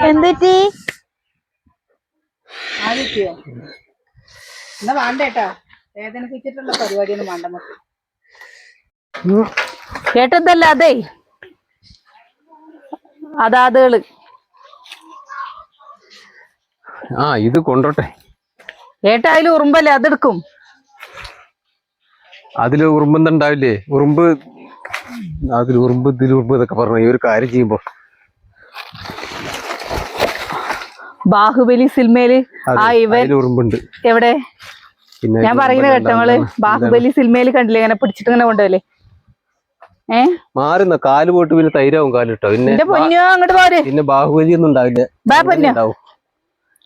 എന്തെറ്റി എന്നാ വേണ്ടേട്ടാ വേദനിപ്പിച്ചിട്ടുള്ള പരിപാടിയൊന്നും വേണ്ട നമുക്ക്. കേട്ടതല്ല അതേ അതാതുകള് ഇത് കൊണ്ടോട്ടെ. ഏട്ടാ അതില് ഉറുമ്പല്ലേ അതെടുക്കും. അതില് ഉറുമ്പെന്തുണ്ടാവില്ലേ? ഉറുമ്പ് അതിൽ ഉറുമ്പ് ഇതിൽ ഉറുമ്പ് ഇതൊക്കെ പറഞ്ഞു. ഈ ഒരു കാര്യം ചെയ്യുമ്പോ ബാഹുബലി സിനിമയില് ഉറുമ്പുണ്ട് എവിടെ? ഞാൻ പറയുന്ന കേട്ടങ്ങള് ബാഹുബലി സിനിമയില് കണ്ടില്ലേ ഇങ്ങനെ പിടിച്ചിട്ട് ഇങ്ങനെ കൊണ്ടുപോലേ. മാറുന്ന കാല് പോയിട്ട് പിന്നെ തൈരാവും കാലിട്ടോ. പിന്നെ പൊന്നോ അങ്ങോട്ട് പോര്. പിന്നെ ബാഹുബലി ഒന്നും ഉണ്ടാവില്ല.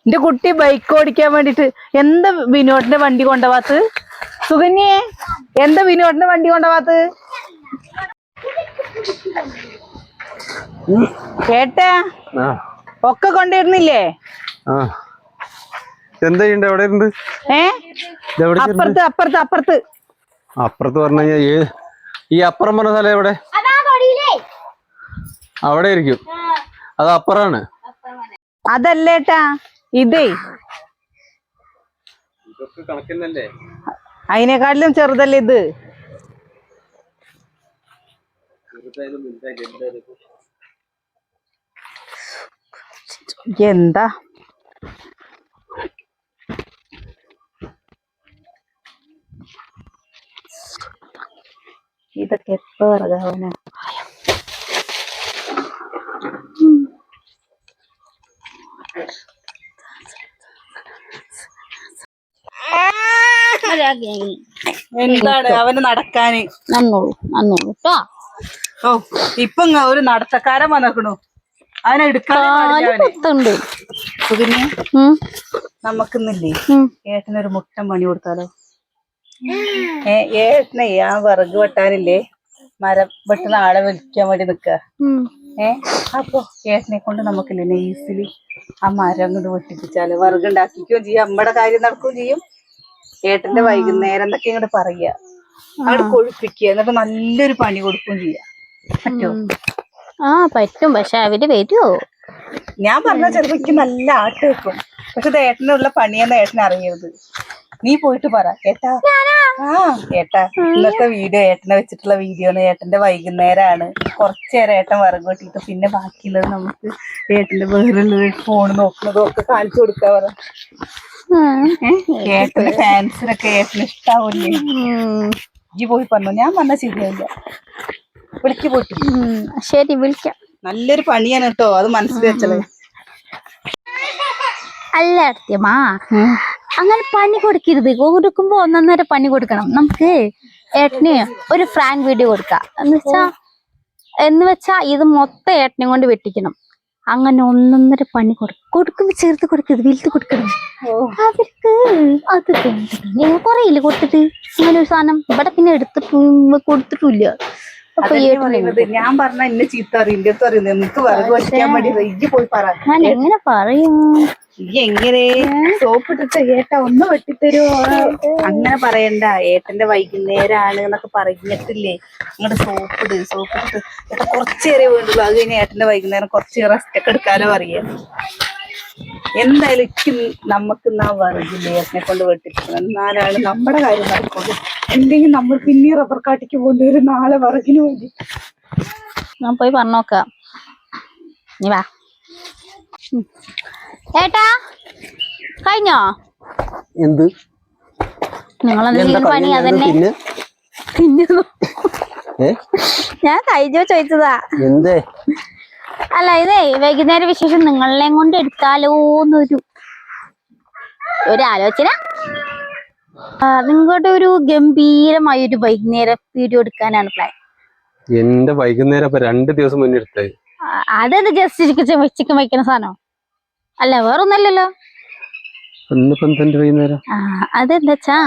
എന്റെ കുട്ടി ബൈക്ക് ഓടിക്കാൻ വേണ്ടിട്ട് എന്താ വിനോദിന്റെ വണ്ടി കൊണ്ടുപോവാത്ത്? സുകന്യേ എന്താ വിനോദിന്റെ വണ്ടി കൊണ്ടുപോവാത്ത്? കേട്ടാ ഒക്കെ കൊണ്ടിരുന്നില്ലേ? എന്താ ചെയ്യണ്ട? എവിടെ ഉണ്ട്? അപ്പുറത്ത് അപ്പുറത്ത് അപ്പുറത്ത് അപ്പുറത്ത് പറഞ്ഞു കഴിഞ്ഞാൽ ഈ അപ്പുറം പറഞ്ഞ സ്ഥലം എവിടെ? അവിടെ ആയിരിക്കും. അത് അപ്പുറാണ്. അതല്ലേട്ടാ ഇതേ ഇതൊക്കെ കണക്കുന്നല്ലേ? അതിനെക്കാട്ടിലും ചെറുതല്ലേ ഇത്? എന്താ ഇതൊക്കെ എപ്പോ ഇറങ്ങാവന? എന്താണ് അവന് നടക്കാന്? ഓ ഇപ്പൊ ഒരു നടത്തക്കാരൻ വന്നേക്കണു. അവനെ എടുക്കാനുണ്ട്. പിന്നെ നമുക്കിന്നില്ലേ ഏട്ടനൊരു മുട്ടൻ പണി കൊടുത്താലോ? ഏട്ടനെ ആ വിറക് വെട്ടാനില്ലേ മരം വെട്ടുന്ന ആളെ വിളിക്കാൻ വേണ്ടി നിക്ക. അപ്പൊ ഏട്ടനെ കൊണ്ട് നമുക്കില്ലേ നൈസില് ആ മരം കൊണ്ട് വെട്ടിപ്പിച്ചാല് വിറക് ഉണ്ടാക്കിക്കുകയും ചെയ്യും, നമ്മടെ കാര്യം നടക്കുകയും ചെയ്യും. ഏട്ടന്റെ വൈകുന്നേരം എന്നൊക്കെ ഇങ്ങോട്ട് പറയാ, അങ്ങോട്ട് കൊഴുപ്പിക്കുക, എന്നിട്ട് നല്ലൊരു പണി കൊടുക്കുകയും ചെയ്യാം. പറ്റുമോ? പറ്റും. പക്ഷെ അവര് വരുമോ? ഞാൻ പറഞ്ഞ ചെറുപ്പക്ക് നല്ല ആട്ട് വെക്കും. പക്ഷെ ഇത് ഏട്ടനുള്ള പണിയെന്ന് ഏട്ടനെ അറിയരുത്. നീ പോയിട്ട് പറ ഏട്ടാ. ഏട്ടാ ഇന്നത്തെ വീഡിയോ ഏട്ടനെ വെച്ചിട്ടുള്ള വീഡിയോ ആണ്. ഏട്ടന്റെ വൈകുന്നേരമാണ്. കുറച്ചേരം ഏട്ടൻ വിറക് വെട്ടിയിട്ട് പിന്നെ ബാക്കിയുള്ളത് നമുക്ക് ഏട്ടന്റെ വേറുള്ളത് ഫോൺ നോക്കുന്നതും ഒക്കെ കാണിച്ചു കൊടുക്കാ പറ. ഏട്ടന്റെ ഫാൻസിനൊക്കെ ഏട്ടന് ഇഷ്ടാവൂലേ? ഈ പോയി പറഞ്ഞു. ഞാൻ പറഞ്ഞ ശരിയാവില്ല. വിളിക്ക് പോയിട്ട്. ശരി വിളിക്കാം. നല്ലൊരു പണിയാണ് കേട്ടോ, അത് മനസ്സിൽ വെച്ചത്. അല്ല അത്യമാ അങ്ങനെ പണി കൊടുക്കരുത്. കൊടുക്കുമ്പോ ഒന്നൊന്നര പണി കൊടുക്കണം. നമുക്ക് ഏട്ടന് ഒരു ഫ്രാങ്ക് വീഡിയോ കൊടുക്കാം. എന്ന് വെച്ചാ ഇത് മൊത്തം ഏട്ടനെ കൊണ്ട് വെട്ടിക്കണം. അങ്ങനെ ഒന്നൊന്നര പണി കൊടുക്കുമ്പോ ചേർത്ത് കൊടുക്കരുത്, വലുത് കൊടുക്കണം. അവർക്ക് അത് കുറയില്ല കൊടുത്തിട്ട് അങ്ങനെ ഒരു സാധനം ഇവിടെ പിന്നെ കൊടുത്തിട്ടില്ല. ഞാൻ പറഞ്ഞ എന്നെ ചീത്ത അറിയില്ല അറിയുന്നത്. എനിക്ക് വിറക് വയ്ക്കാൻ വേണ്ടി ഇജ്ജ് പോയി പറ. ഞാൻ എങ്ങനെ പറയും? എങ്ങനെ സോപ്പിട്ടിട്ട് ഏട്ടാ ഒന്ന് വെട്ടിത്തരുമോ? അങ്ങനെ പറയണ്ട. ഏട്ടന്റെ വൈകുന്നേരാണ് എന്നൊക്കെ പറഞ്ഞിട്ടില്ലേ, അങ്ങോട്ട് സോപ്പിട്ടിട്ട് ഏട്ടാ കുറച്ചേരെ വേണ്ടുള്ളൂ. അത് കഴിഞ്ഞാൽ ഏട്ടന്റെ വൈകുന്നേരം കുറച്ച് റെസ്റ്റ് ഒക്കെ എടുക്കാനോ പറയാ. എന്തായാലും നമുക്ക് എന്നാ വിറകില്ലേ ഏട്ടനെ കൊണ്ട് വെട്ടിക്കണം. എന്നാലാണ് നമ്മുടെ കാര്യം നടക്കുള്ളൂ. എന്തെങ്കിലും നമ്മൾ പിന്നെ റബ്ബർ കാട്ടിക്ക് പോകേണ്ടി വരും നാളെ വിറകിന് വേണ്ടി. ഞാൻ പോയി പറഞ്ഞോക്കാം. നീ വാ. ഏട്ടാ കഴിഞ്ഞോ? എന്ത് നിങ്ങളെന്തെങ്കിലും പണി അതന്നെ ഞാൻ കഴിഞ്ഞോ ചോദിച്ചതാ. എന്തേ? അല്ല ഇതേ വൈകുന്നേര വിശേഷം നിങ്ങളെയും കൊണ്ട് എടുത്താലോന്നൊരു ആലോചന. നിങ്ങളുടെ ഒരു ഗംഭീരമായ ഒരു വൈകുന്നേര വീഡിയോ എടുക്കാനാണ് പ്ലാൻ. എന്റെ വൈകുന്നേരം 2 ദിവസം മുന്നേ എടുത്തത്. അതെന്ത് ജസ്റ്റ് ചിക്കൻ വയ്ക്കുന്ന സാധനം അല്ല, വേറൊന്നല്ലല്ലോ. അതെന്താച്ചാ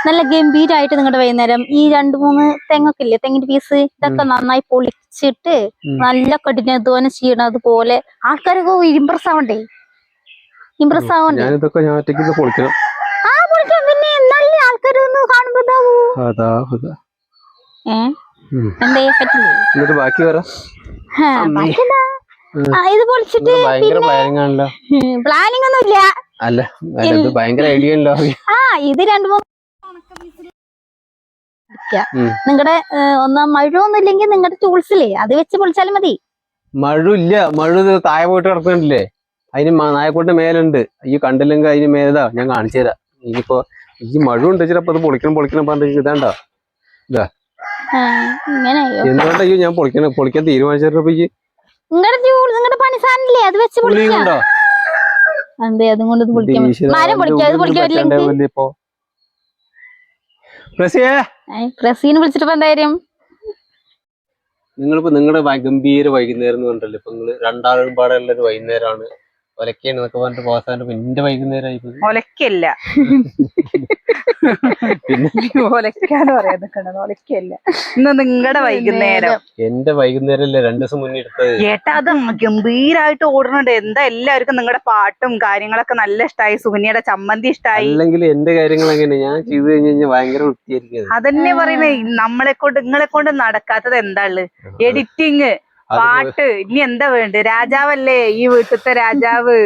നല്ല ഗംഭീരായിട്ട് നിങ്ങളുടെ വൈകുന്നേരം ഈ 2-3 തെങ്ങൊക്കെ ഇല്ലേ, തെങ്ങിന്റെ പീസ് ഇതൊക്കെ നന്നായി പൊളിച്ചിട്ട് നല്ല കഠിനാധ്വാനം ചെയ്യണത് പോലെ ആൾക്കാരൊക്കെ ഇംപ്രസ് ആവണ്ടേ? ഇംപ്രസ് ആവണ്ടേ? പൊളിക്കണം. പിന്നെ നല്ല ആൾക്കാരൊന്ന് കാണുമ്പോ അതാ അതാ എന്താ പറ്റില്ലേ? എന്നിട്ട് ബാക്കി പറ. ബാക്കിയെന്താ? ഇത് പൊളിച്ചിട്ട് ഭയങ്കര പ്ലാനിങ് ആണല്ലോ. പ്ലാനിങ് ഒന്നും ഇല്ല. അല്ല ഇത് ഭയങ്കര ഐഡിയ ഉണ്ടോ? ഇത് 2-3 നിങ്ങടെ മഴയൊന്നും ഇല്ലെങ്കിൽ നിങ്ങടെ ടൂൾസില്ലേ അത് വെച്ച് പൊളിച്ചാലും മതി. മഴ ഇല്ല, മഴ താഴെ പോയിട്ട് കിടക്കുന്നുണ്ടല്ലേ. അതിന് നായക്കോട്ട് മേലുണ്ട്. ഈ കണ്ടില്ലെങ്കിൽ അതിന് മേലതാ ഞാൻ കാണിച്ചു തരാം. ഇനിയിപ്പോ ഈ മഴ ഉണ്ട് ചിലപ്പോ അത് പൊളിക്കണം പറഞ്ഞ ഇതാണ്ടോ ഇതാ. എന്തുകൊണ്ടാ ഞാൻ പൊളിക്കാൻ തീരുമാനിച്ചപ്പോ നിങ്ങടെ പണി സാധനല്ലേ അത് വെച്ച് പൊളിക്കാം. അതെ അതും കൊണ്ട് ഇപ്പൊ പ്രസീനെ വിളിച്ചിട്ട് എന്തായാലും നിങ്ങളിപ്പോ നിങ്ങളുടെ ഗംഭീര വൈകുന്നേരം എന്ന് പറഞ്ഞല്ലോ. ഇപ്പൊ നിങ്ങള് രണ്ടാളും പാടുള്ള ഒരു വൈകുന്നേരമാണ്. ഒലക്കാണ് എന്നൊക്കെ പറഞ്ഞിട്ട് പോകാൻ എന്റെ വൈകുന്നേരമായി. ഒലക്കല്ല പിന്നെ ഒലക്കാന്ന് പറയാൻ ഒലക്കല്ല. ഇന്ന് നിങ്ങളുടെ വൈകുന്നേരം. എന്റെ വൈകുന്നേരം അല്ലേ 2 ദിവസം മുന്നേ എടുത്തത്. ഏട്ടാ അത് ഗംഭീരായിട്ട് ഓടുന്നുണ്ട്. എന്താ എല്ലാവർക്കും നിങ്ങളുടെ പാട്ടും കാര്യങ്ങളൊക്കെ നല്ല ഇഷ്ടമായി. സുകന്യയുടെ ചമ്മന്തി ഇഷ്ടമായി. അല്ലെങ്കിൽ എന്റെ കാര്യങ്ങൾ എങ്ങനെ ഞാൻ ചെയ്തു കഴിഞ്ഞാൽ ഭയങ്കര വൃത്തിയായിരിക്കും. അതന്നെ പറയുന്നേ. നിങ്ങളെ കൊണ്ട് നടക്കാത്തത് എന്താ ഉള്ളത്? എഡിറ്റിങ്, പാട്ട്, ഇനി എന്താ വേണ്ട? രാജാവല്ലേ ഈ വീട്ടിലത്തെ രാജാവ്.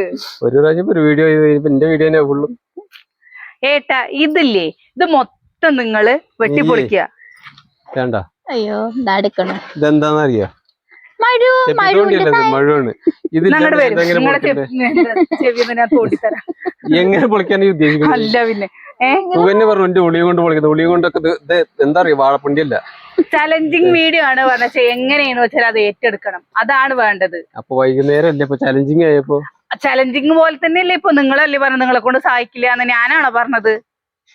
ഒരു പ്രാവശ്യം ഒരു വീഡിയോ എന്റെ വീഡിയോ ഫുള്ളും. ഏട്ടാ ഇതില്ലേ, ഇത് മൊത്തം നിങ്ങള് വെട്ടിപ്പൊളിക്കുക. വേണ്ട. അയ്യോ ഇതെടുക്കണം. ഇതെന്താന്നറിയോ? മഴയാണ്. എങ്ങനെ പൊളിക്കാനാ ഉദ്ദേശിക്കുന്നത്? അല്ല പിന്നെ സുകന്യ പറഞ്ഞു എന്റെ ഉളിയ കൊണ്ട് പൊളിക്കുന്നത്. ഉളിയ കൊണ്ടൊക്കെ എന്താ അറിയോ, വാഴപ്പുണ്ടിയല്ല. ചലഞ്ചിങ് വീഡിയോ ആണ് പറഞ്ഞ. എങ്ങനെയാന്ന് വെച്ചാൽ അത് ഏറ്റെടുക്കണം. അതാണ് വേണ്ടത്. അപ്പൊ വൈകുന്നേരം അല്ലേ ഇപ്പൊ ചലഞ്ചിങ് ആയപ്പോ? ചലഞ്ചിങ് പോലെ തന്നെയല്ലേ ഇപ്പൊ. നിങ്ങളല്ലേ പറഞ്ഞത് നിങ്ങളെ കൊണ്ട് സഹായിക്കില്ല എന്ന്? ഞാനാണോ പറഞ്ഞത്?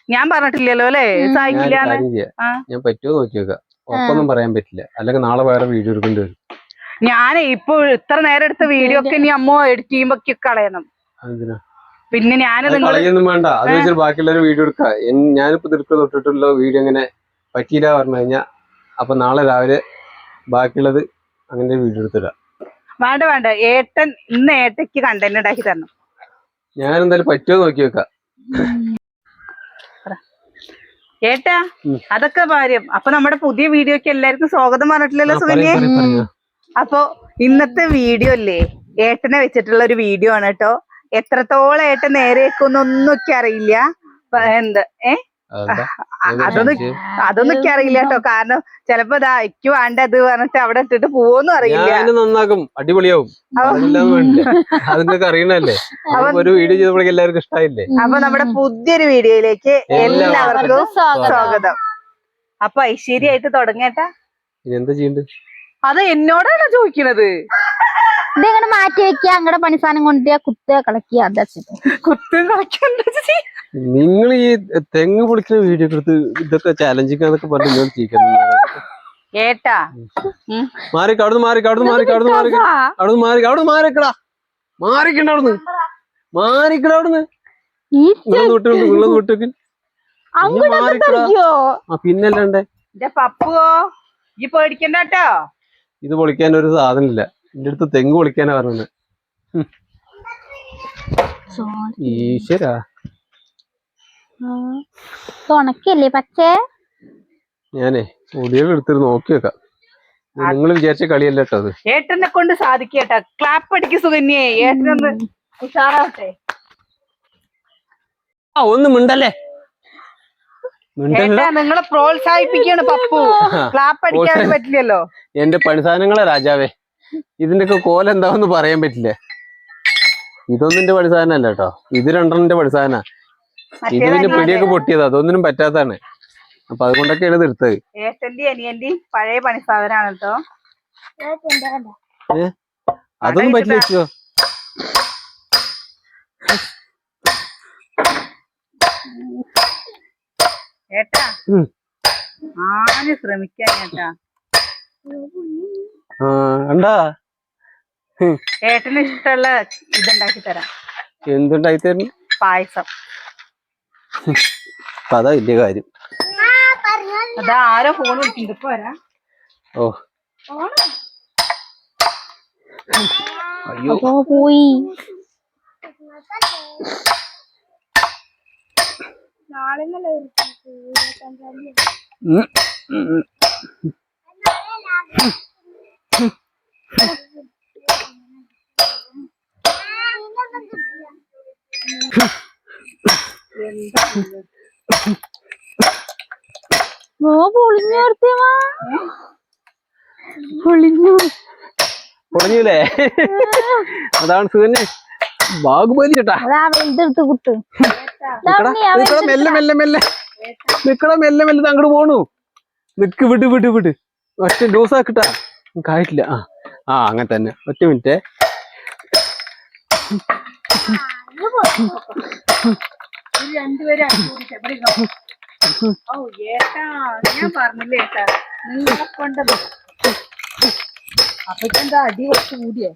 ഞാൻ പറഞ്ഞിട്ടില്ലല്ലോ അല്ലെ സഹായിക്കില്ല. ഞാൻ പറ്റുമോ നോക്കി വെക്കാം. ഒപ്പൊന്നും പറയാൻ പറ്റില്ല. അല്ലെങ്കിൽ നാളെ വേറെ വീഡിയോ എടുക്കേണ്ടി വരും. ഞാൻ ഇപ്പൊ ഇത്ര നേരം എടുത്ത വീഡിയോ ഒക്കെ ഇനി അമ്മ എഡിറ്റ് ചെയ്യുമ്പോ കളയണം. പിന്നെ ഞാനത് കളയൊന്നും വേണ്ട. അത് വെച്ചാൽ ബാക്കിയുള്ളവർ വീഡിയോ എടുക്കാം. ഞാനിപ്പോ തിരുക്ക് തൊട്ടിട്ടുള്ള വീഡിയോ ഇങ്ങനെ പറ്റിയില്ല പറഞ്ഞു കഴിഞ്ഞാൽ അപ്പൊ നാളെ രാവിലെ ബാക്കിയുള്ളത് അങ്ങനെ വീഡിയോ എടുത്തിടാം. വേണ്ട ഏട്ടൻ ഇന്ന് ഏട്ടയ്ക്ക് കണ്ടന്റ് ഉണ്ടാക്കി തരണം. ഞാൻ എന്തായാലും പറ്റുമോ നോക്കി വെക്കാം. ഏട്ടാ അതൊക്കെ കാര്യം. അപ്പൊ നമ്മുടെ പുതിയ വീഡിയോക്ക് എല്ലാവർക്കും സ്വാഗതം പറഞ്ഞിട്ടില്ലല്ലോ സുകന്യെ? അപ്പൊ ഇന്നത്തെ വീഡിയോ അല്ലേ ഏട്ടനെ വെച്ചിട്ടുള്ള ഒരു വീഡിയോ ആണ് കേട്ടോ. എത്രത്തോളം ഏട്ടൻ നേരെ വെക്കുന്നൊന്നും ഒക്കെ അറിയില്ല. എന്താ അതൊന്നും ഒക്കെ അറിയില്ല കേട്ടോ. കാരണം ചിലപ്പോ എനിക്ക് വേണ്ട അത് പറഞ്ഞിട്ട് അവിടെ ഇട്ടിട്ട് പോവോന്നും അറിയില്ല. നന്നാക്കും, അടിപൊളിയാവും. അതൊക്കെ അറിയണല്ലേ. ഒരു വീഡിയോ ചെയ്തപ്പോഴേക്കും എല്ലാവർക്കും ഇഷ്ടമായില്ലേ? അപ്പൊ നമ്മുടെ പുതിയൊരു വീഡിയോയിലേക്ക് എല്ലാവർക്കും സ്വാഗതം. അപ്പൊ ഐശ്വര്യായിട്ട് തുടങ്ങേട്ടാ. എന്താ ചെയ്യണ്ടേ? അത് എന്നോടാണോ ചോദിക്കണത്? ഇതെങ്ങനെ മാറ്റി വെക്കുക, അങ്ങടെ പണിസാധനം കൊണ്ട് കുത്തുക കളക്കുക. അതാ കുത്തും കളക്കുക. നിങ്ങൾ ഈ തെങ്ങ് പൊളിക്കുന്ന വീഡിയോ എടുത്ത് ഇതൊക്കെ ചാലഞ്ചിങ് എന്നൊക്കെ പറഞ്ഞു ഏട്ടാ മാറിക്കടാ പിന്നല്ലാണ്ടേ. പപ്പുവോ ഈ പേടിക്കണ്ട കേട്ടോ. ഇത് പൊളിക്കാൻ ഒരു സാധനമില്ല. എന്റെ അടുത്ത് തെങ്ങ് പൊളിക്കാനാ പറഞ്ഞത്. ഈശ്വരാ ഉണക്കല്ലേ പച്ചേ? ഞാനേ ഒടിയൊക്കെ എടുത്തിട്ട് നോക്കി വെക്കാം. നിങ്ങൾ വിചാരിച്ച കളിയല്ല കേട്ടോ അത്. ഏട്ടനെ കൊണ്ട് സാധിക്കേട്ടാ. ക്ലാപ്പ് അടിക്ക് സുകന്യേ. ഏട്ടനൊന്ന് ഉഷാറാവട്ടെ. ഒന്നും മിണ്ടല്ലേ. നിങ്ങളെ പ്രോത്സാഹിപ്പിക്കാണ് പപ്പു. ക്ലാപ്പ് അടിക്കാൻ പറ്റില്ലല്ലോ. എന്റെ പണിസാധനങ്ങളെ രാജാവേ. ഇതിന്റെ ഒക്കെ കോലം എന്താന്ന് പറയാൻ പറ്റില്ല. ഇതൊന്നും എന്റെ പണിസാധനം അല്ല കേട്ടോ. ഇത് 2 പണിസാധന. ഇത് പിന്നെ പിടിയൊക്കെ പൊട്ടിയത്. അതൊന്നിനും പറ്റാത്തതാണ്. അപ്പൊ അതുകൊണ്ടൊക്കെയാണ് ഇത് എടുത്തത്. ഏട്ടന്റെ അനിയന്റെയും പഴയ പണിസാധനാണ് കേട്ടോ. അതൊന്നും പറ്റില്ല. ഏട്ടാ ആരും ശ്രമിക്കാൻ ഏട്ടാ. എന്താ ഏട്ടന് ഇഷ്ടമുള്ള ഇതുണ്ടാക്കി തരാം. എന്തുണ്ടാക്കി തരുന്നു? പായസം. അതാ വലിയ കാര്യം. അതാ ആരോ ഫോൺ വിളിക്കുന്നുണ്ട്. ഇപ്പൊ വരാം. ഓ അയ്യോ പോയി. ഉം. ഉം. പൊളിഞ്ഞു നിർത്തിയവാ പൊളിഞ്ഞു. പൊളിഞ്ഞൂലേ? അതാണ് സുഖന്നെ ബാഹുബലി ചേട്ടാ. അതാ വലുതെടുത്ത് കുട്ട്. നിക്കട മെല്ലെ മെല്ലെ മെല്ലെ നിക്കട മെല്ലെ മെല്ലെ അങ്ങോട്ട് പോണു. നിക്ക് വിട് വിട് വിട്. ഒറ്റ ഡോസ് ആക്കിട്ടാ ആയിട്ടില്ല. ആ അങ്ങനെ തന്നെ. ഒറ്റ മിനിറ്റ്. രണ്ടുപേരും ഏട്ടാ ഞാൻ പറഞ്ഞില്ലേ ഏട്ടാ നിങ്ങളെ കൊണ്ടത് അപ്പൊക്കെന്താ അടി കുറച്ച് കൂടിയേ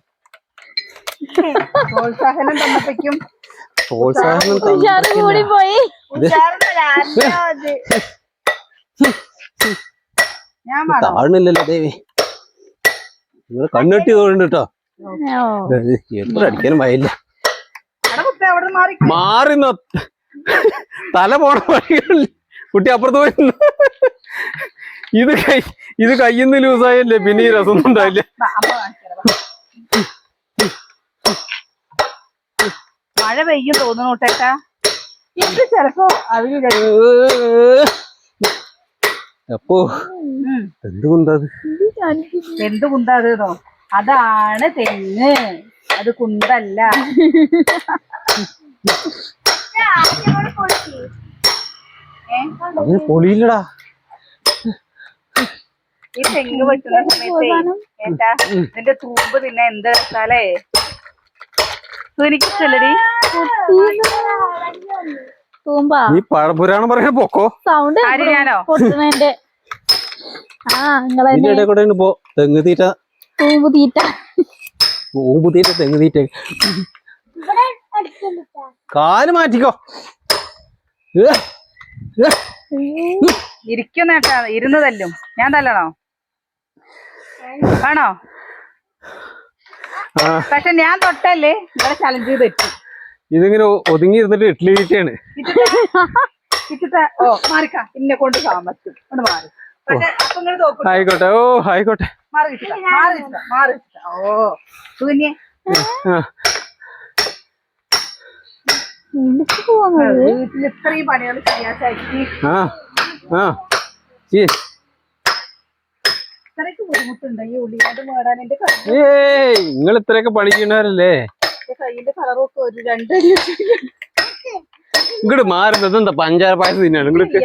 പ്രോത്സാഹനം തന്നപ്പോഴേക്കും പ്രോത്സാഹനം ഉഷാറ് കൂടി പോയി. ഞാൻ താഴ്ന്നില്ലല്ലോ ദേവി. നിങ്ങള് കണ്ണെട്ടി തോന്നുന്നുണ്ട് കേട്ടോ. എത്ര അടിക്കാനും ഭയമില്ല. അവിടെ മാറി മാറിന്നോ തല പോണ വഴികളിൽ കുട്ടി അപ്പുറത്ത് പോയിരുന്നു. ഇത് കയ്യിന്ന് ലൂസായല്ലേ പിന്നെ ഈ രസമൊന്നും ഉണ്ടാവില്ല. മഴ പെയ്യും തോന്നുന്നു കേട്ടാ. ഇത് ചെലപ്പോ അപ്പോ എന്തുകൊണ്ടത് എന്ത് കുണ്ടാതോ അതാണ് തെങ്ങ്, അത് കുണ്ടല്ല. അതിന് പൊളിയില്ലടാ. ഈ തെങ്ങ് വെട്ടുന്ന സമയത്തേ ഏട്ടാ ഇതിന്റെ തൂമ്പ് തിന്നെ എന്ത് വെച്ചാലേ എനിക്കില്ലടി തൂമ്പാ ഈ പഴപുരാണം പറയാൻ പൊക്കോ. സൗണ്ട് ഞാനോ പൊട്ടുന്നതിന്റെ. ഇതിന്റെ ഇടയിൽ കൂടെ പോ. തെങ്ങ് തീറ്റ തൂമ്പ് തീറ്റ തൂമ്പ് തീറ്റ തെങ്ങ് തീറ്റ. കാല് മാറ്റിക്കോ. ഇരിക്കുന്നേട്ടാ ഇരുന്നതല്ലും ഞാൻ തല്ലണോ ആണോ? പക്ഷെ ഞാൻ തൊട്ടല്ലേ ഇവിടെ ചലഞ്ച് ചെയ്ത് പറ്റും. ഇതിങ്ങനെ ഒതുങ്ങി ഇരുന്നിട്ട് ഇഡ്ഡലി തീറ്റയാണ്. ഓ മാറിക്ക ഇന്നെ കൊണ്ട് പോകാൻ പറ്റും കൊണ്ട് മാറി. പക്ഷെ അപ്പൊ ഇങ്ങനെ തോക്കും. ആയിക്കോട്ടെ. ഓ ആയിക്കോട്ടെ. മാറി ഓ സുകന്യെ വീട്ടിൽ ഇത്രയും പണികൾ ചെയ്യാൻ ശക്തി ഇത്രയ്ക്ക് ബുദ്ധിമുട്ടുണ്ട് ഈ ഉള്ളിയോട് മേടാൻ. എന്റെ നിങ്ങൾ ഇത്രയൊക്കെ പഠിക്കണവരല്ലേ? കയ്യിന്റെ കളറൊക്കെ ഒരു രണ്ട് ഇങ്ങോട്ട് മാറുന്നത് എന്താ പഞ്ചാര പായസം തിന്നാണ്. നിങ്ങൾക്ക്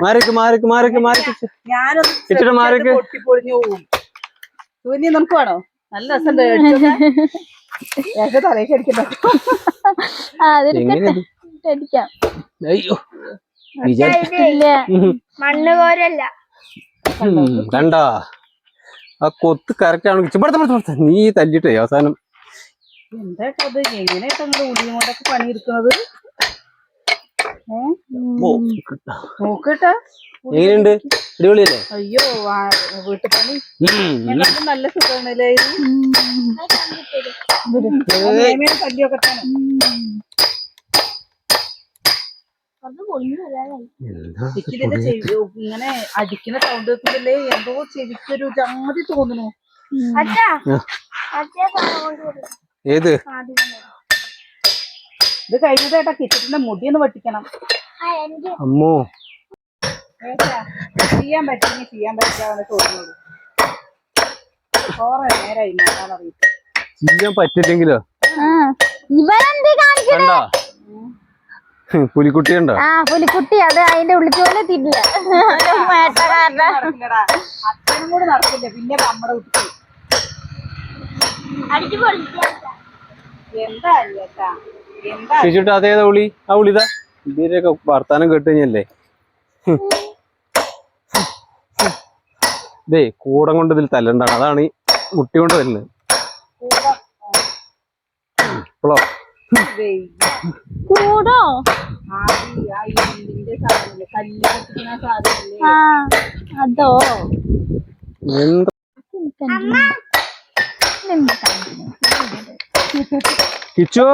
മാറിക്ക് മാറിക്ക് മാറിക്ക് മാറിക്ക് ഇച്ചിട്ട് മാറിക്ക്. പൊട്ടിപ്പൊളിഞ്ഞു പോവും. സുകന്യ നമുക്ക് വേണോ? നല്ല രസമുണ്ട്. തലയ്ക്ക് അടിക്കണ്ട. അയ്യോ മണ്ണ് കോരല്ല. കണ്ടാ ആ കൊത്ത് കറക്റ്റ് ആണ്. നീ തല്ലിട്ടേ അവസാനം എന്താ എങ്ങനെയാ ഉള്ളിയും കൊണ്ടൊക്കെ പണിയെടുക്കുന്നത്? നോക്കട്ടാ എങ്ങനെയുണ്ട്? അടിപൊളിയല്ലേ? അയ്യോ വീട്ടുപണി ഞങ്ങൾക്ക് നല്ല സുഖമാണല്ലേ. കല്ലിയൊക്കെ ഇങ്ങനെ അടിക്കുന്ന സൗണ്ട് കേൾക്കുമ്പോഴല്ലേ എന്തോ ചെവിക്കൊരു ജാതി തോന്നുന്നു. ഏത് ഇത് കഴിഞ്ഞതേട്ടാ കിച്ചറ്റിന്റെ മുടിയൊന്ന് വെട്ടിക്കണം. അമ്മോ ചെയ്യാൻ പറ്റില്ല ചെയ്യാൻ പറ്റില്ല തോന്നുന്നു. കുറെ നേരമായി അറിയില്ല. ചെയ്യാൻ പറ്റില്ലെങ്കിലോ ഇവരെന്താ പുലിക്കുട്ടി ഉണ്ടോ? പുലിക്കുട്ടി അത് അതിന്റെ ഉള്ളിക്ക് പോലെ തിരില്ല. അച്ഛനും കൂടെ നടക്കില്ല പിന്നെ നമ്മുടെ കുട്ടി എന്താ ചേട്ടാ എന്താ ചേച്ചിട്ട് അതേതാ ഉളി? ആ ഉളിതാ ഇതിന്റെയൊക്കെ വർത്താനം കേട്ട് കഴിഞ്ഞല്ലേ. ഇതേ കൂടം കൊണ്ട് ഇതിൽ തല്ലണ്ടാണ്. അതാണ് ഈ മുട്ടി കൊണ്ട് വരുന്നത്. ഇപ്പോളോ കൂടോ അതോ എന്താ കിച്ചോ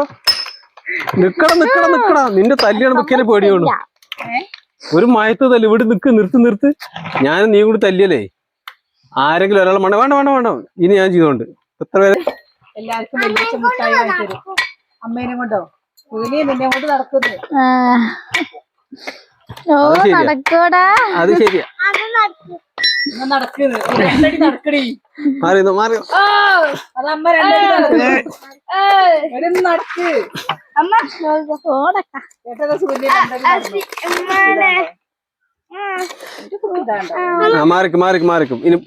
നിക്കടാ നിക്കടാ നിക്കടാ. നിന്റെ തല്ലിയാണ് മുഖ്യനെ പേടിയോളൂ. ഒരു മയത്ത് തല്ല ഇവിടെ നിർത്ത് ഞാൻ നീ കൂടി തല്ലിയല്ലേ ആരെങ്കിലും ഒരാൾ വേണ്ട വേണ്ട വേണ്ട വേണ്ട ഇനി ഞാൻ ചെയ്തോണ്ട് എത്ര പേര് എല്ലാവർക്കും വലിയ മുട്ടായി വാങ്ങിത്തരും അമ്മേനെ കൊണ്ടോ നിന്നെ കൊണ്ട് നടക്കുന്നു ഓ നടക്കൂടാ അത് ശരിയാ നടക്കുന്നു രണ്ടടി നടക്കണേ മാറി അത് അമ്മ രണ്ടടി നടക്ക് കേട്ടതാ സൂര്യ മാറിക്കും ഇനി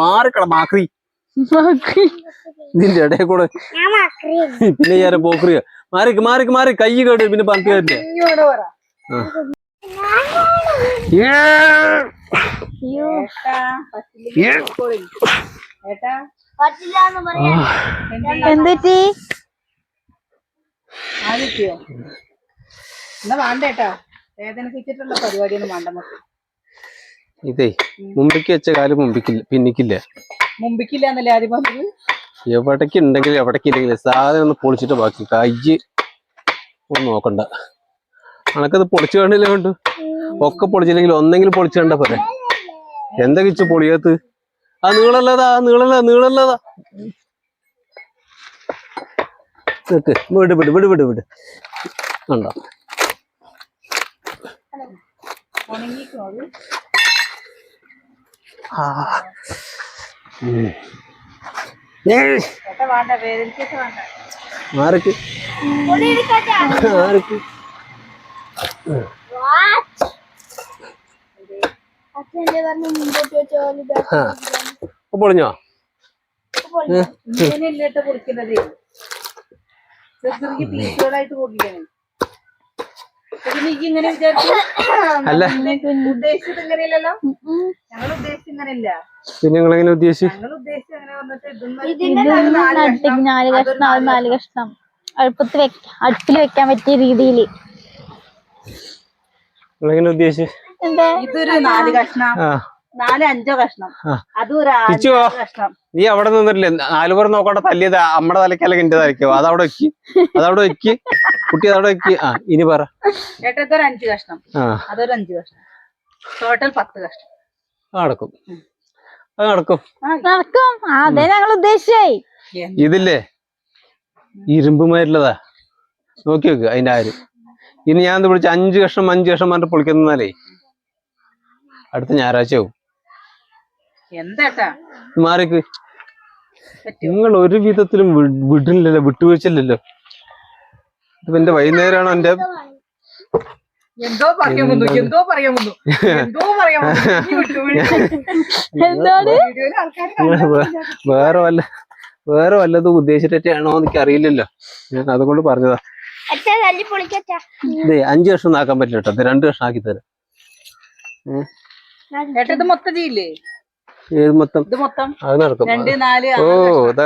മാറിക്കട മാക്രി ഇതിന്റെ ഇടയിൽ കൂടെ പിന്നെ ഞാൻ പോക്രിയ മാറി കൈ കേട്ട് പിന്നെ പറഞ്ഞു തരില്ല എന്തുറ്റി ആദിത്യോ എന്നാ വേണ്ടേട്ടാ വേദനിപ്പിച്ചിട്ടുള്ള പരിപാടിയൊന്നും വേണ്ട നമുക്ക് ഇതേ മുമ്പിക്ക് വെച്ച കാലം പിന്നിക്കില്ല മുമ്പിക്കില്ല എന്നല്ലേ ആദ്യം പറഞ്ഞത് എവിടേക്ക് ഉണ്ടെങ്കിലും എവിടേക്ക് ഇല്ലെങ്കിലും സാധനം ഒന്ന് പൊളിച്ചിട്ട് ബാക്കി കയ്യ് ഒന്നും നോക്കണ്ട അനക്കത് പൊളിച്ചു കണ്ടില്ല കൊണ്ട് ഒക്കെ പൊളിച്ചില്ലെങ്കിൽ ഒന്നെങ്കിലും പൊളിച്ചു കണ്ട പോലെ എന്താ കിച്ചു പൊളിയത്ത് ആ നീളല്ലതാ വിട് കണ്ടോ മാറിക്ക് പൊളിഞ്ഞോ ഇങ്ങനെയല്ലേട്ട് പൊളിക്കുന്നത് ചെറുതായിട്ട് പീസുകളായിട്ട് പൊടിക്കണേ ഇങ്ങനെ വിചാരിച്ചു അല്ല ഉദ്ദേശിച്ചത് ഇങ്ങനെയല്ലല്ലോ ഞങ്ങൾ ഉദ്ദേശിച്ചത് ഇങ്ങനെയല്ല പിന്നെ നിങ്ങൾ എങ്ങനെ ഉദ്ദേശിച്ചു ഞങ്ങൾ ഉദ്ദേശിച്ചത് അങ്ങനെ വന്നിട്ട് നാല് കഷ്ണം അടുപ്പിൽ വെക്കാൻ പറ്റിയ രീതിയില് നിങ്ങളെങ്ങനെ ഉദ്ദേശിച്ചു ഇതൊരു 4 കഷ്ണം 4-5 കഷ്ണം അതും ഒരു 6 കഷ്ണം നീ അവിടെ നിന്നിട്ടില്ലേ 4 പേർ നോക്കട്ടെ തല്ലിയത് അമ്മടെ തലക്കല്ല എന്റെ തലക്കോ അതവിടെ വെക്ക് കുട്ടി അതവിടെ വെക്ക് ഇനി പറ ചേട്ടത്തൊരു 5 കഷ്ണം അതൊരു 5 കഷ്ണം ടോട്ടൽ 10 കഷ്ണം നടക്കും അത് നടക്കും അതെ ഞങ്ങൾ ഉദ്ദേശിച്ചേ ഇതില്ലേ ഇരുമ്പുമായിട്ടുള്ളതാ നോക്കി വെക്ക് അതിന്റെ ആര് ഇനി ഞാൻ എന്താ വിളിച്ച 5 കഷ്ണം പറഞ്ഞിട്ട് പൊളിക്കുന്നാലേ അടുത്ത ഞായറാഴ്ച ആവും എന്താ മാറിക്ക് നിങ്ങൾ ഒരു വിധത്തിലും വിടില്ലല്ലോ വിട്ടുവീഴ്ചയില്ലല്ലോ ഇതിപ്പോ എന്റെ വൈകുന്നേരമാണോ എന്റെ എന്തോ പറയാൻ വന്നു വേറെ വല്ലതും ഉദ്ദേശിച്ചിട്ടാണോ എനിക്ക് അറിയില്ലല്ലോ ഞാൻ അതുകൊണ്ട് പറഞ്ഞതാ ഇതേ 5 കഷ്ണം ആക്കാൻ പറ്റില്ല കേട്ടോ 2 കഷ്ണം ആക്കി തരാം ഏത് മൊത്തം അത് നടക്കും ഓ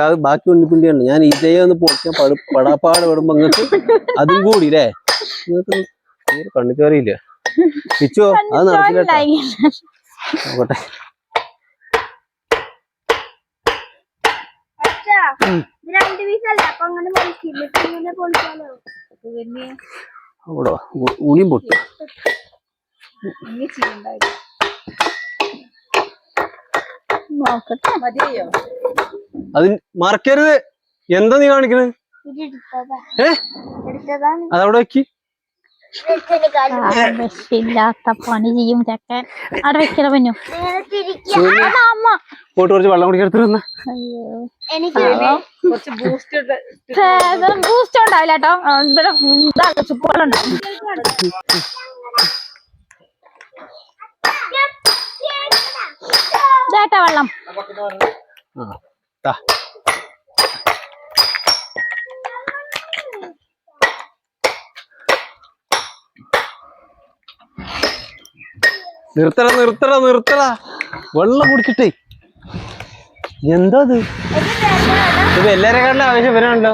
അത് ബാക്കി ഉണ്ണിപ്പിണ്ടിയാണ് ഞാൻ ഇതേ ഒന്ന് പൊളിക്കാൻ പടാപ്പാട് വിടുമ്പോ നിങ്ങൾക്ക് അതും കൂടി അല്ലേ നിങ്ങൾക്ക് തീരെ കണ്ണിക്കറിയില്ല പിച്ചോ അത് നടക്കില്ല നോക്കട്ടെ അവിടെ ഉളിയും പൊട്ടി അത് മറക്കരുത് എന്താ നീ കാണിക്കുന്നത് അതവിടെ വെക്ക് ഇല്ലാത്ത പണി ചെയ്യും ചെക്കൻ അവിടെ വെക്കല പഞ്ഞു അമ്മ പോട്ട് കുറച്ച് വെള്ളം കുടിക്കെടുത്ത് വന്ന ബൂസ്റ്റ് ഉണ്ടാവില്ല കേട്ടോ ചുപ്പോളുണ്ടാവും ചേട്ടാ വെള്ളം നിർത്തടാ വെള്ളം കുടിക്കട്ടെ എന്താ ഇത് ഇപ്പൊ എല്ലാരെക്കാട്ടിലും ആവശ്യം വരാണല്ലോ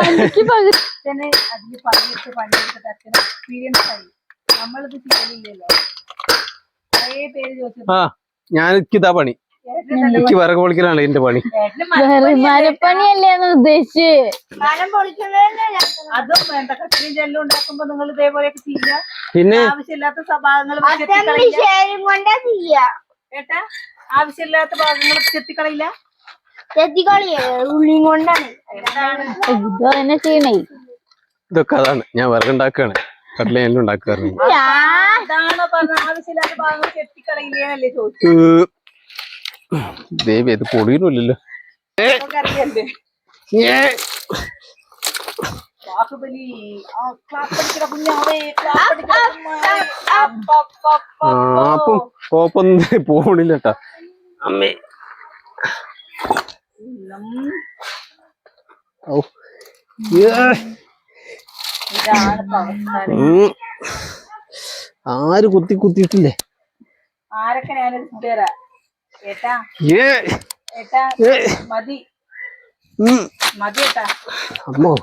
അതിന് പണിയെടുത്ത് എക്സ്പീരിയൻസ് ആയി നമ്മളിത് ചെയ്യലില്ലല്ലോ കുറേ പേര് ചോദിച്ചു ആ ഞാൻ എനിക്കിതാ പണി, എനിക്ക് വിറക് പൊളിക്കലാണ് എന്റെ പണി. മരപ്പണിയല്ലേന്ന് ഉദ്ദേശിച്ച്. അതും വേണ്ട, കട്ടിലും ജെല്ലും ഉണ്ടാക്കുമ്പോ നിങ്ങൾ ഇതേപോലെയൊക്കെ ചെയ്യുക. പിന്നെ ആവശ്യമില്ലാത്ത ഭാഗങ്ങൾ കേട്ടാ, ആവശ്യമില്ലാത്ത ഭാഗങ്ങൾ ചെത്തിക്കളയില്ല. ഉള്ളിയും കൊണ്ടാണ് ഇത് തന്നെ ചെയ്യണേ. ഇതൊക്കെ അതാണ്, ഞാൻ വിറകുണ്ടാക്കുകയാണ്, കട്ടിലെല്ലാം ഉണ്ടാക്കാറുണ്ട്. അതാണോ പറഞ്ഞ ആവശ്യമില്ലാത്ത ഭാഗങ്ങൾ ചെത്തിക്കളയില്ലേന്നല്ലേ ചോദിച്ചു. ദേവി അത് പൊളിയൊന്നുമില്ലല്ലോ. അറിയല്ലേ ബാഹുബലി, ക്ലാപ്പടിക്കട കുഞ്ഞാവേ, ക്ലാപ്പടിക്കട കുഞ്ഞാവേ. അപ്പം കോപ്പൊന്നും പോണില്ല കേട്ടാ അമ്മേ. ഔ. ഇതാണ് അവസ്ഥ. ആര് കുത്തിയിട്ടില്ലേ? ആരൊക്കെ ഞാനൊരു തരാ ഏട്ടാ, ഏട്ടാ മതി മതി ഏട്ടാ, അമ്മോ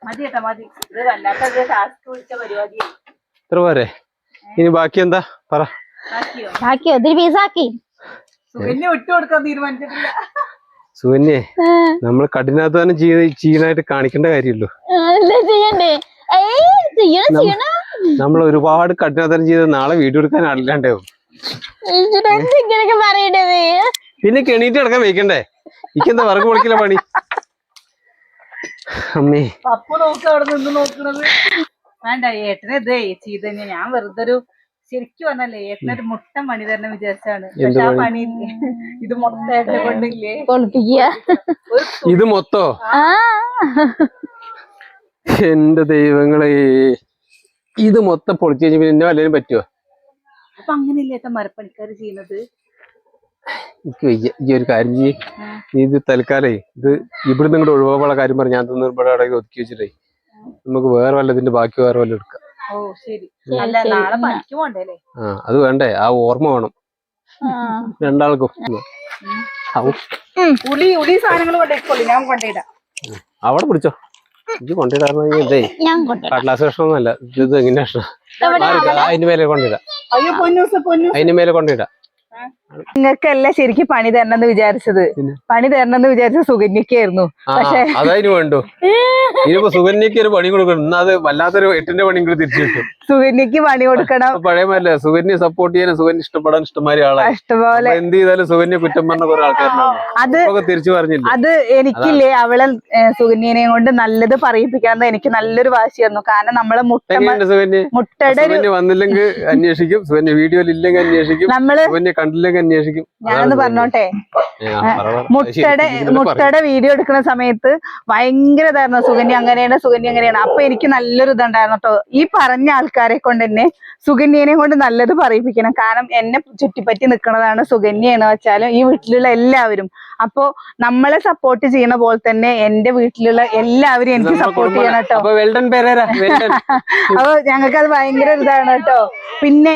മതി ഏട്ടാ മതി. ഇത് വല്ലാത്ത ടാസ്ക് പിടിച്ച പരിപാടി. ഇത്ര പോരെ? ഇനി ബാക്കി എന്താ പറ. ആക്കിയോ? ആക്കിയോ? ഒത്തിരി പീസാക്കി. സുകന്യ വിട്ടുകൊടുക്കാൻ തീരുമാനിച്ചിട്ടില്ല. സുകന്യെ, നമ്മൾ കഠിനാധ്വാനം ചെയ്യാനായിട്ട് കാണിക്കേണ്ട കാര്യമല്ലോ. എന്താ ചെയ്യണ്ടേ? ചെയ്യണം. നമ്മൾ ഒരുപാട് കഠിനാധ്വാനം ചെയ്ത് നാളെ വീഡിയോ എടുക്കാൻ അല്ലാണ്ടാവും. ഇങ്ങനെയൊക്കെ പറയണ്ടേ? പിന്നെ കെണീറ്റ് കിടക്കാൻ വെക്കണ്ടേ? എനിക്കെന്താ വിറക് പൊളിക്കല പണി? അമ്മേ അപ്പൊ നോക്ക അവിടെ നിന്ന് നോക്കണത് വേണ്ട. ഏട്ടനെ ഇതേ ചെയ്ത് തന്നെ ഞാൻ വെറുതെ ഒരു ശരിക്കും പറഞ്ഞല്ലേ ഏട്ടനൊരു മുട്ടൻ പണി തരണം വിചാരിച്ചാണ്. പക്ഷെ ആ പണി ഇത് മൊത്തം ഏട്ടനെ കൊണ്ടില്ലേ പൊളിപ്പിക്കുക. ഇത് മൊത്തോ? എന്റെ ദൈവങ്ങളെ, ഇത് മൊത്തം പൊളിച്ചു കഴിഞ്ഞ പിന്നെ വല്ലതും പറ്റുമോ? അപ്പൊ അങ്ങനെയല്ലേ ഏട്ടൻ മരപ്പണിക്കാര് ചെയ്യുന്നത്? എനിക്ക് വയ്യ. ഈ ഒരു കാര്യം ചെയ്യ്, ഇത് തൽക്കാലേ ഇത് ഇവിടുന്ന് ഇങ്ങോട്ട് ഒഴിവാക്കാനുള്ള കാര്യം പറഞ്ഞ് ഞാൻ തന്നെ ഇവിടെ അടങ്ങി ഒതുക്കി വെച്ചിട്ടേ നമുക്ക് വേറെ വല്ലതിന്റെ ബാക്കി വേറെ വല്ലതും എടുക്കാം. ഓ ശരി. അല്ല നാളെ പണിക്ക് പോണ്ടേ? അത് വേണ്ടേ? ആ ഓർമ്മ വേണം രണ്ടാൾക്കും. ഉളി സാധനങ്ങൾ കൊണ്ടേക്കോളൂ, ഞാൻ കൊണ്ടേടാം. അവിടെ പിടിച്ചോ, ഇത് കൊണ്ടിടാറുണ്ട്. ഇതേ കടലാസ് കഷ്ണമൊന്നുമല്ല, ഇത് എങ്ങനെ കഷ്ണം അതിന്റെ മേലെ കൊണ്ടിടാം. അയ്യോ പൊന്നൂസ്, പൊന്നൂസ് അതിന്റെ മേലെ കൊണ്ടിടാം. നിങ്ങൾക്കല്ല ശരിക്കും പണി തരണമെന്ന് വിചാരിച്ചത്. പണി തരണമെന്ന് വിചാരിച്ചത് സുകന്യക്കായിരുന്നു. പക്ഷെ അതതിന് വേണ്ടു. ഇനിയിപ്പോ സുകന്യക്ക് ഒരു പണി കൊടുക്കണം. എന്നാ അത് വല്ലാത്തൊരു 8ന്റെ പണി കൂടി തിരിച്ചു കിട്ടും. സുകന്യക്ക് പണി കൊടുക്കണം. പഴയമല്ലേ, സുകന്യ സപ്പോർട്ട് ചെയ്യാനും സുകന്യ ഇഷ്ടപ്പെടാൻ ഇഷ്ടമാതിരി ആളാണ്. ഇഷ്ടപോലെ എന്ത് ചെയ്താലും സുകന്യ കുറ്റം പറഞ്ഞ കുറെ ആൾക്കാരുണ്ടാവും. അത് തിരിച്ചു പറഞ്ഞില്ല. അത് എനിക്കില്ലേ അവളെ സുകന്യനെ കൊണ്ട് നല്ലത് പറയിപ്പിക്കാന്ന് എനിക്ക് നല്ലൊരു വാശിയായിരുന്നു. കാരണം നമ്മളെ സുകന്യ വന്നില്ലെങ്കിൽ അന്വേഷിക്കും, സുകന്യ വീഡിയോയിൽ ഇല്ലെങ്കിൽ അന്വേഷിക്കും, സുകന്യ കണ്ടില്ലെങ്കിൽ അന്വേഷിക്കും. ഞാനൊന്ന് പറഞ്ഞോട്ടെ, മുട്ടയുടെ വീഡിയോ എടുക്കുന്ന സമയത്ത് ഭയങ്കര ഇതായിരുന്നു. സുകന്യ അങ്ങനെയാണ്, സുകന്യ അങ്ങനെയാണ്. അപ്പൊ എനിക്ക് നല്ലൊരു ഇതുണ്ടായിരുന്നു കേട്ടോ. ഈ പറഞ്ഞ ആൾക്കാരെ കൊണ്ട് തന്നെ സുകന്യനെ കൊണ്ട് നല്ലത് പറയിപ്പിക്കണം. കാരണം എന്നെ ചുറ്റിപ്പറ്റി നിൽക്കുന്നതാണ് സുകന്യാണ് വെച്ചാലും ഈ വീട്ടിലുള്ള എല്ലാവരും. അപ്പൊ നമ്മളെ സപ്പോർട്ട് ചെയ്യണ പോലെ തന്നെ എന്റെ വീട്ടിലുള്ള എല്ലാവരും എനിക്ക് സപ്പോർട്ട് ചെയ്യണം കേട്ടോ. അപ്പൊ ഞങ്ങൾക്ക് അത് ഭയങ്കര ഇതാണ് കേട്ടോ. പിന്നെ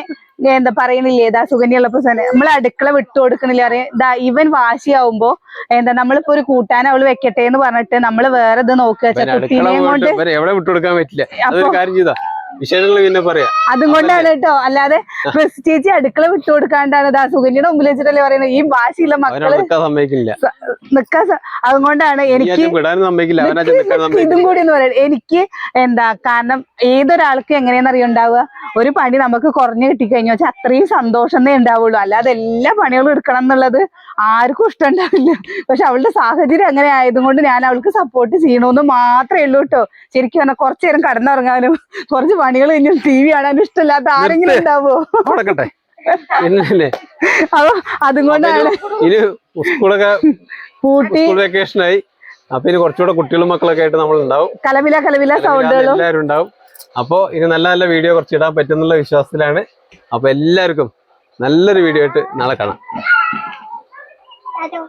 എന്താ പറയണില്ലേ, ഇതാ സുകന്യുള്ളപ്പോ നമ്മള് അടുക്കള വിട്ടു കൊടുക്കണില്ല അറിയാം. ഇതാ ഇവൻ വാശിയാവുമ്പോ എന്താ നമ്മളിപ്പോ ഒരു കൂട്ടാൻ അവള് വെക്കട്ടെ എന്ന് പറഞ്ഞിട്ട് നമ്മള് വേറെ ഇത് നോക്കുക കുട്ടീനെയും കൊണ്ട് എവിടെ വിട്ടുകൊടുക്കാൻ പറ്റില്ല. അതും കൊണ്ടാണ് കേട്ടോ. അല്ലാതെ ചേച്ചി അടുക്കള വിട്ടുകൊടുക്കാണ്ടാണ് ഇതാ സുകന്യയുടെ മുമ്പിൽ വെച്ചിട്ടല്ലേ പറയുന്നത് ഈ വാശിയുള്ള മക്കള് നിക്കാൻ. അതുകൊണ്ടാണ് എനിക്ക് ഇതും കൂടി എന്ന് പറയുന്നത്. എനിക്ക് എന്താ കാരണം ഏതൊരാൾക്ക് എങ്ങനെയാന്ന് അറിയുണ്ടാവുക, ഒരു പണി നമുക്ക് കുറഞ്ഞു കിട്ടിക്കഴിഞ്ഞു വെച്ചാൽ അത്രയും സന്തോഷമേ ഉണ്ടാവുള്ളൂ. അല്ലാതെ എല്ലാ പണികളും എടുക്കണം എന്നുള്ളത് ആർക്കും ഇഷ്ടം ഉണ്ടാവില്ല. പക്ഷെ അവളുടെ സാഹചര്യം അങ്ങനെ ആയതുകൊണ്ട് ഞാൻ അവൾക്ക് സപ്പോർട്ട് ചെയ്യണമെന്ന് മാത്രമേ ഉള്ളൂ കേട്ടോ. ശരിക്കും പറഞ്ഞാൽ കുറച്ചു നേരം കടന്നുറങ്ങാനും കുറച്ച് പണികൾ കഴിഞ്ഞ് TV കാണാനും ഇഷ്ടമില്ലാത്ത ആരെങ്കിലും ഉണ്ടാവോ? അപ്പൊ അതുകൊണ്ടാണ് പൂട്ടി വെക്കേഷനായി. അപ്പൊ ഇനി കുറച്ചുകൂടെ കുട്ടികളും മക്കളൊക്കെ ആയിട്ട് നമ്മൾ ഉണ്ടാവും. കലവില സൗണ്ടുകളും എല്ലാവരും ഉണ്ടാവും. അപ്പൊ ഇനി നല്ല നല്ല വീഡിയോ കുറച്ച് ഇടാൻ പറ്റുന്നുള്ള വിശ്വാസത്തിലാണ്. അപ്പൊ എല്ലാവർക്കും നല്ലൊരു വീഡിയോ ആയിട്ട് നാളെ കാണാം.